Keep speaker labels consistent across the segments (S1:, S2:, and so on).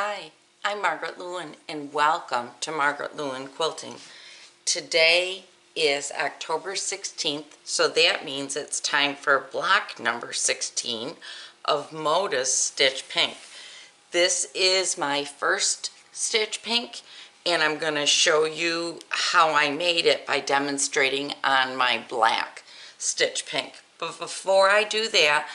S1: Hi, I'm Margaret Lewin and welcome to Margaret Lewin Quilting. Today is October 16th, so that means it's time for block number 16 of Modus Stitch Pink. This is my first Stitch Pink and I'm going to show you how I made it by demonstrating on my black Stitch Pink. But before I do that,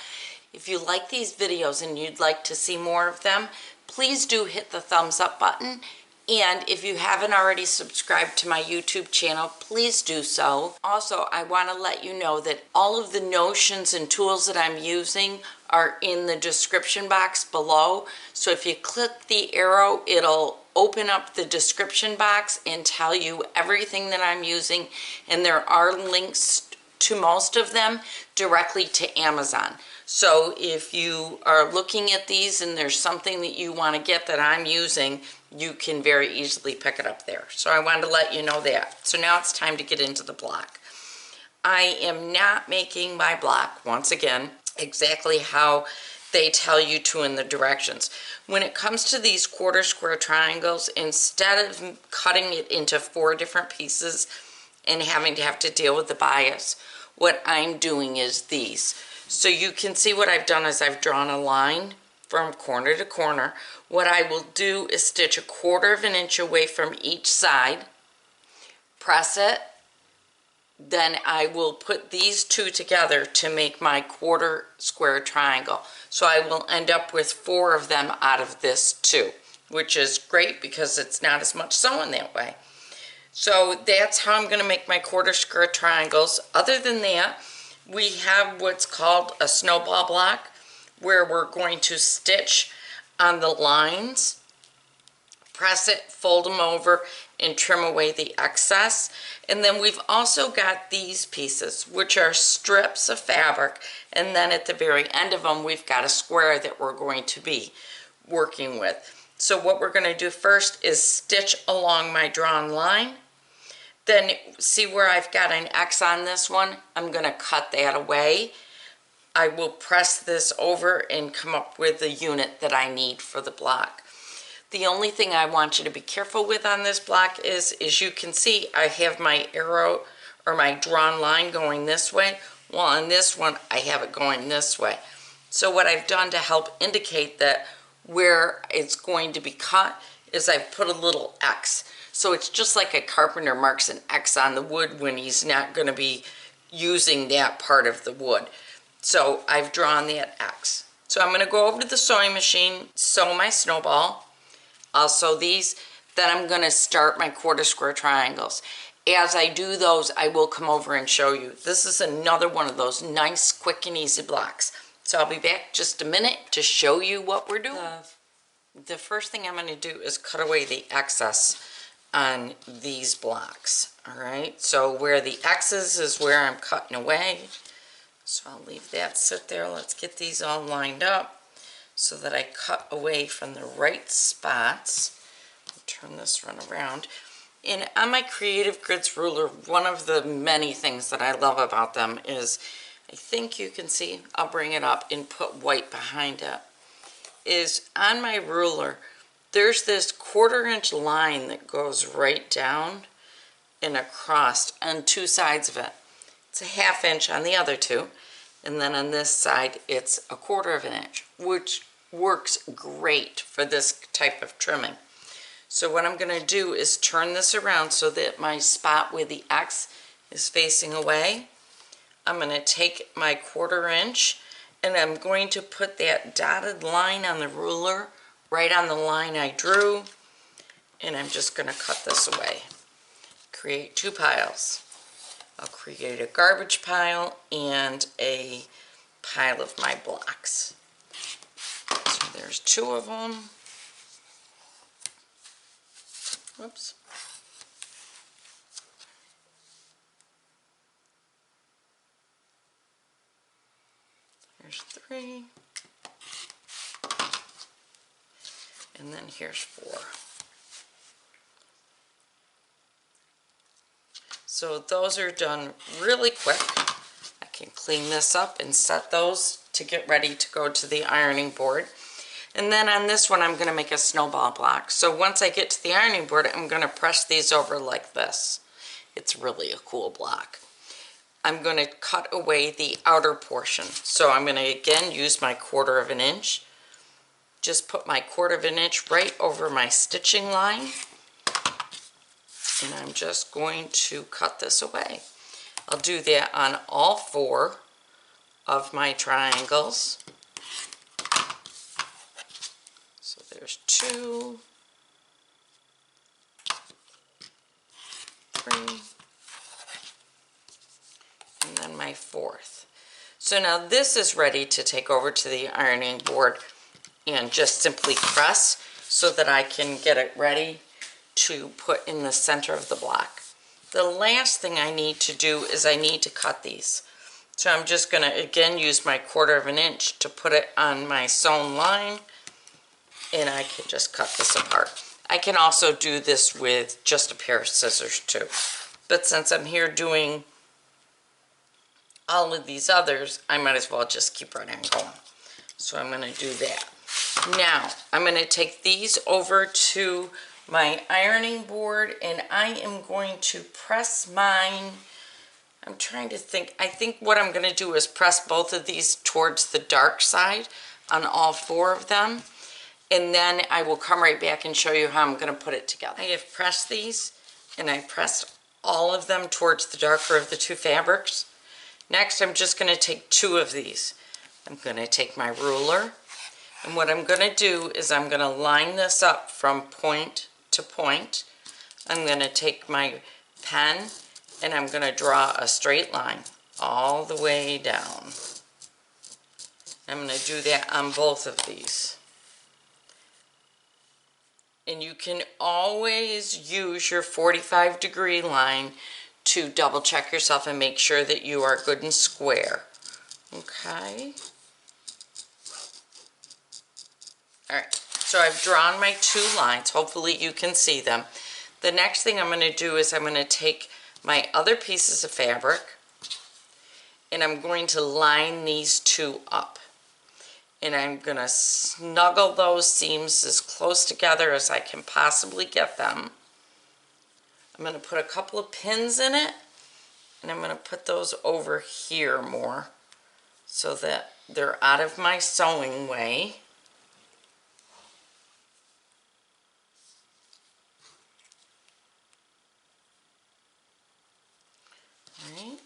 S1: if you like these videos and you'd like to see more of them, please do hit the thumbs up button. And if you haven't already subscribed to my YouTube channel, please do so. Also, I want to let you know that all of the notions and tools that I'm using are in the description box below. So if you click the arrow, it'll open up the description box and tell you everything that I'm using. And there are links to most of them directly to Amazon. So if you are looking at these and there's something that you want to get that I'm using, you can very easily pick it up there. So I wanted to let you know that. So now it's time to get into the block. I am not making my block, once again, exactly how they tell you to in the directions. When it comes to these quarter square triangles, instead of cutting it into 4 different pieces and having to deal with the bias, what I'm doing is these. So you can see what I've done is I've drawn a line from corner to corner. What I will do is stitch 1/4 inch away from each side, press it, then I will put these 2 together to make my quarter square triangle. So I will end up with 4 of them out of this too, which is great because it's not as much sewing that way. So that's how I'm going to make my quarter square triangles. Other than that, we have what's called a snowball block, where we're going to stitch on the lines, press it, fold them over, and trim away the excess. And then we've also got these pieces, which are strips of fabric, and then at the very end of them we've got a square that we're going to be working with. So what we're going to do first is stitch along my drawn line. Then see where I've got an X on this one? I'm going to cut that away. I will press this over and come up with the unit that I need for the block. The only thing I want you to be careful with on this block is, as you can see, I have my arrow or my drawn line going this way. Well, on this one, I have it going this way. So what I've done to help indicate that where it's going to be cut is I've put a little X. So it's just like a carpenter marks an X on the wood when he's not going to be using that part of the wood. So I've drawn that X. So I'm going to go over to the sewing machine, sew my snowball. I'll sew these. Then I'm going to start my quarter square triangles. As I do those, I will come over and show you. This is another one of those nice, quick and easy blocks. So I'll be back just a minute to show you what we're doing. The first thing I'm going to do is cut away the excess on these blocks. Alright, so where the X's is where I'm cutting away. So I'll leave that sit there. Let's get these all lined up so that I cut away from the right spots. I'll turn this run around. And on my Creative Grids ruler, one of the many things that I love about them is, I think you can see, I'll bring it up and put white behind it, is on my ruler there's this 1/4 inch line that goes right down and across on 2 sides of it. It's a 1/2 inch on the other 2, and then on this side it's a 1/4 inch, which works great for this type of trimming. So what I'm going to do is turn this around so that my spot with the X is facing away. I'm going to take my 1/4 inch and I'm going to put that dotted line on the ruler right on the line I drew, and I'm just going to cut this away. Create 2 piles. I'll create a garbage pile and a pile of my blocks. So there's 2 of them. Whoops. There's 3. And then here's 4. So those are done really quick. I can clean this up and set those to get ready to go to the ironing board. And then on this one, I'm going to make a snowball block. So once I get to the ironing board, I'm going to press these over like this. It's really a cool block. I'm going to cut away the outer portion. So I'm going to again use my 1/4 of an inch. Just put my 1/4 of an inch right over my stitching line. And I'm just going to cut this away. I'll do that on all 4 of my triangles. So there's 2, 3, and then my 4th. So now this is ready to take over to the ironing board and just simply press so that I can get it ready to put in the center of the block. The last thing I need to do is I need to cut these. So I'm just going to again use my 1/4 of an inch to put it on my sewn line, and I can just cut this apart. I can also do this with just a pair of scissors too. But since I'm here doing all of these others, I might as well just keep right on going. So I'm going to do that. Now I'm going to take these over to my ironing board, and I am going to press mine. I'm trying to think. I think what I'm going to do is press both of these towards the dark side on all 4 of them, and then I will come right back and show you how I'm going to put it together. I have pressed these, and I pressed all of them towards the darker of the 2 fabrics. Next, I'm just going to take 2 of these. I'm going to take my ruler, and what I'm going to do is I'm going to line this up from point to point. I'm going to take my pen and I'm going to draw a straight line all the way down. I'm going to do that on both of these. And you can always use your 45-degree line to double check yourself and make sure that you are good and square. Okay. Alright, so I've drawn my 2 lines. Hopefully you can see them. The next thing I'm going to do is I'm going to take my other pieces of fabric and I'm going to line these 2 up. And I'm going to snuggle those seams as close together as I can possibly get them. I'm going to put a couple of pins in it, and I'm going to put those over here more so that they're out of my sewing way. Right.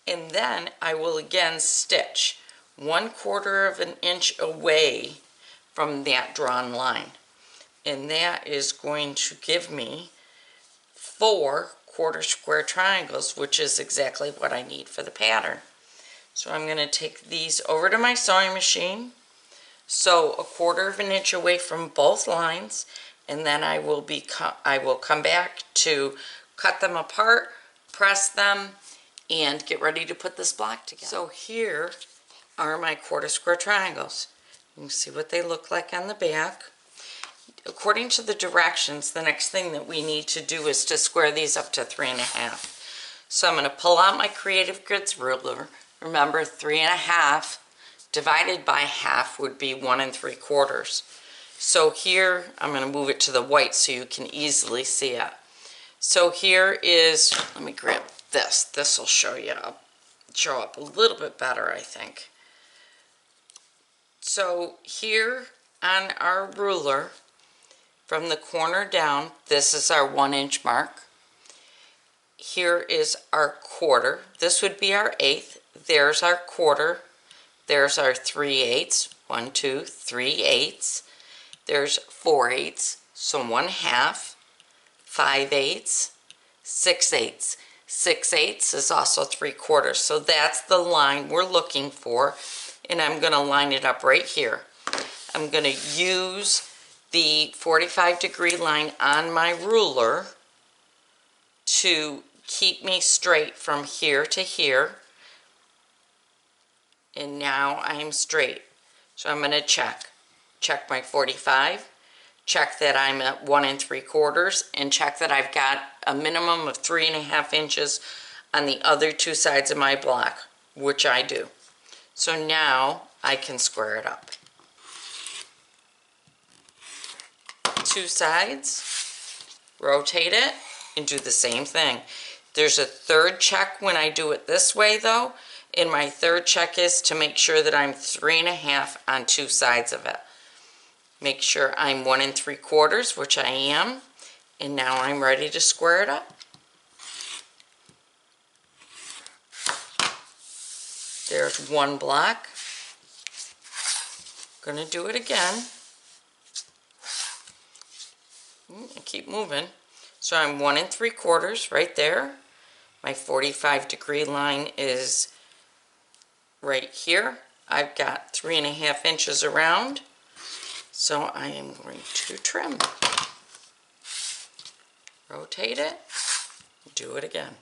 S1: And then I will again stitch 1/4 of an inch away from that drawn line, and that is going to give me 4 1/4 square triangles, which is exactly what I need for the pattern. So I'm going to take these over to my sewing machine, sew 1/4 of an inch away from both lines, and then I will come back to cut them apart, press them, and get ready to put this block together. So here are my 1/4 square triangles. You can see what they look like on the back. According to the directions, the next thing that we need to do is to square these up to 3.5. So I'm going to pull out my Creative Grids ruler. Remember, 3.5 divided by half would be 1 3/4. So here, I'm going to move it to the white so you can easily see it. So here is, let me grab this. This will show up a little bit better, I think. So here on our ruler, from the corner down, this is our 1 inch mark. Here is our 1/4. This would be our 1/8. There's our 1/4. There's our 3/8. 1, 2, 3/8. There's 4/8. So 1/2. 5/8. 6/8. 6/8 is also 3/4. So that's the line we're looking for. And I'm going to line it up right here. I'm going to use the 45-degree line on my ruler to keep me straight from here to here. And now I'm straight. So I'm going to check my 45, check that I'm at 1 3/4, and check that I've got a minimum of 3.5 inches on the other 2 sides of my block, which I do. So now I can square it up. two sides, rotate it, and do the same thing. There's a third check when I do it this way though, and my third check is to make sure that I'm 3 1/2 on two sides of it. Make sure I'm 1 3/4, which I am, and now I'm ready to square it up. There's one block. Gonna do it again. And keep moving. So I'm 1 3/4 right there. My 45-degree line is right here. I've got 3 1/2 inches around. So I am going to trim. Rotate it. Do it again.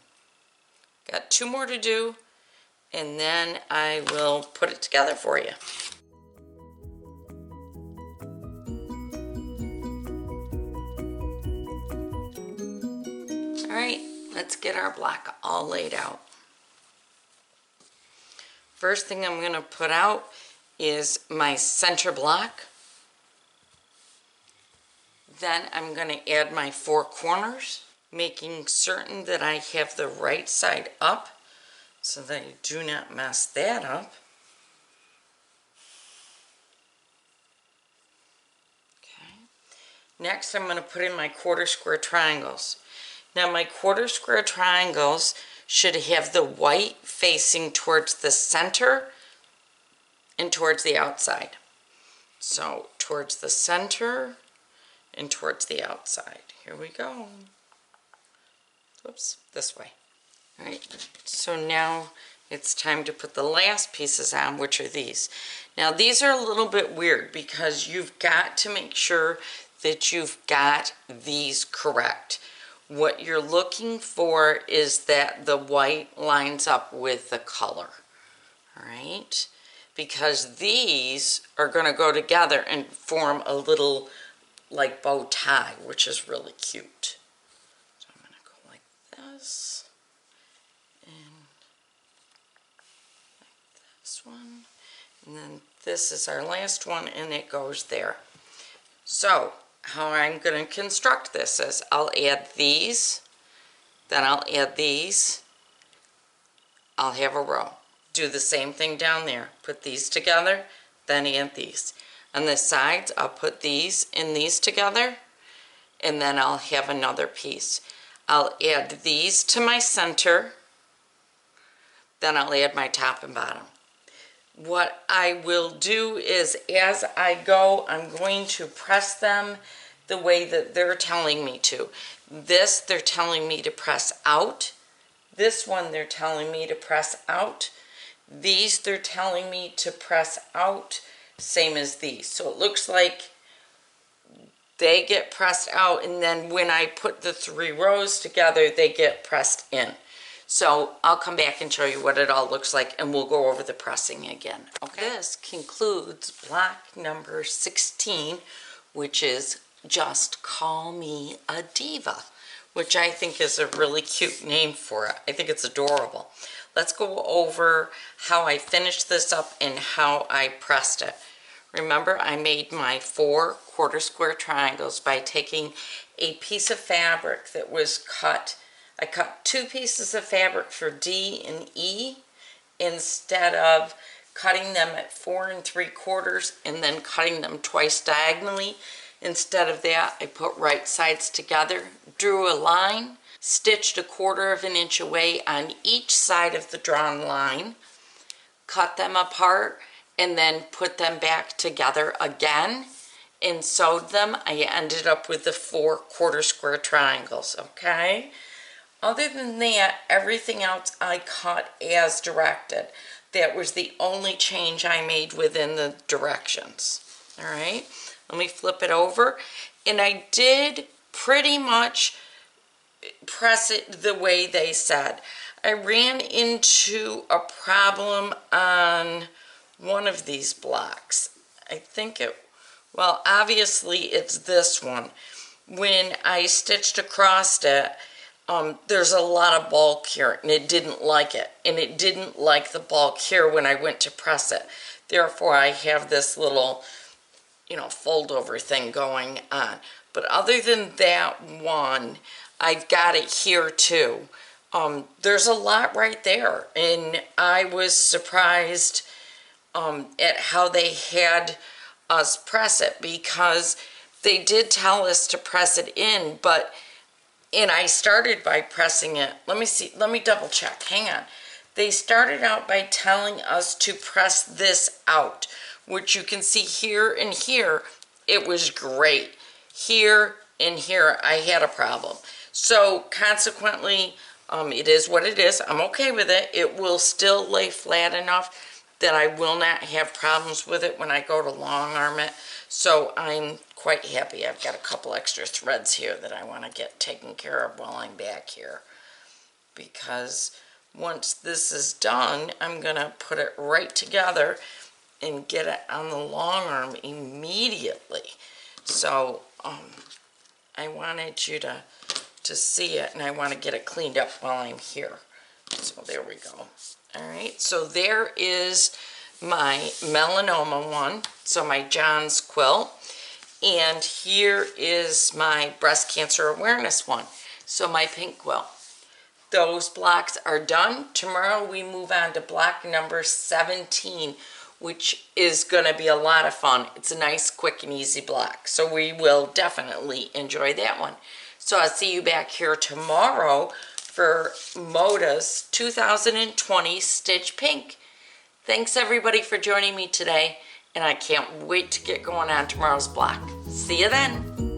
S1: Got 2 more to do, and then I will put it together for you. All right, let's get our block all laid out. First thing I'm going to put out is my center block. Then I'm going to add my 4 corners, making certain that I have the right side up so that I do not mess that up. Okay. Next, I'm going to put in my 1/4 square triangles. Now my 1/4 square triangles should have the white facing towards the center and towards the outside. So towards the center and towards the outside. Here we go. Whoops, this way. All right, so now it's time to put the last pieces on, which are these. Now these are a little bit weird because you've got to make sure that you've got these correct. What you're looking for is that the white lines up with the color, all right? Because these are going to go together and form a little like bow tie, which is really cute. So I'm going to go like this, and like this one, and then this is our last one, and it goes there. So how I'm going to construct this is I'll add these, then I'll add these, I'll have a row. Do the same thing down there. Put these together, then add these. On the sides, I'll put these and these together, and then I'll have another piece. I'll add these to my center, then I'll add my top and bottom. What I will do is, as I go, I'm going to press them the way that they're telling me to. This, they're telling me to press out. This one, they're telling me to press out. These, they're telling me to press out, same as these. So it looks like they get pressed out, and then when I put the 3 rows together, they get pressed in. So I'll come back and show you what it all looks like, and we'll go over the pressing again. Okay. This concludes block number 16, which is Just Call Me a Diva, which I think is a really cute name for it. I think it's adorable. Let's go over how I finished this up and how I pressed it. Remember, I made my 4 1/4 square triangles by taking a piece of fabric that was cut. I cut 2 pieces of fabric for D and E instead of cutting them at 4 3/4 and then cutting them twice diagonally. Instead of that, I put right sides together, drew a line, stitched 1/4 inch away on each side of the drawn line, cut them apart, and then put them back together again and sewed them. I ended up with the 4 1/4 square triangles, okay? Other than that, everything else I cut as directed. That was the only change I made within the directions. All right, let me flip it over. And I did pretty much press it the way they said. I ran into a problem on one of these blocks. I think it, well, obviously it's this one. When I stitched across it, there's a lot of bulk here, and it didn't like it, and it didn't like the bulk here when I went to press it. Therefore, I have this little, you know, fold over thing going on. But other than that one, I've got it here too. There's a lot right there, and I was surprised at how they had us press it, because they did tell us to press it in, and I started by pressing it. Let me double check, hang on. They started out by telling us to press this out, which you can see here and here, it was great. Here and here, I had a problem. So consequently, it is what it is. I'm okay with it. It will still lay flat enough that I will not have problems with it when I go to long arm it. So I'm quite happy. I've got a couple extra threads here that I want to get taken care of while I'm back here, because once this is done, I'm going to put it right together and get it on the long arm immediately. So I wanted you to see it, and I want to get it cleaned up while I'm here. So there we go. All right, so there is my melanoma one, so my John's quilt, and here is my breast cancer awareness one, so my pink quilt. Those blocks are done. Tomorrow we move on to block number 17, which is going to be a lot of fun. It's a nice, quick, and easy block, so we will definitely enjoy that one. So I'll see you back here tomorrow for Moda's 2020 Stitch Pink. Thanks everybody for joining me today, and I can't wait to get going on tomorrow's block. See you then.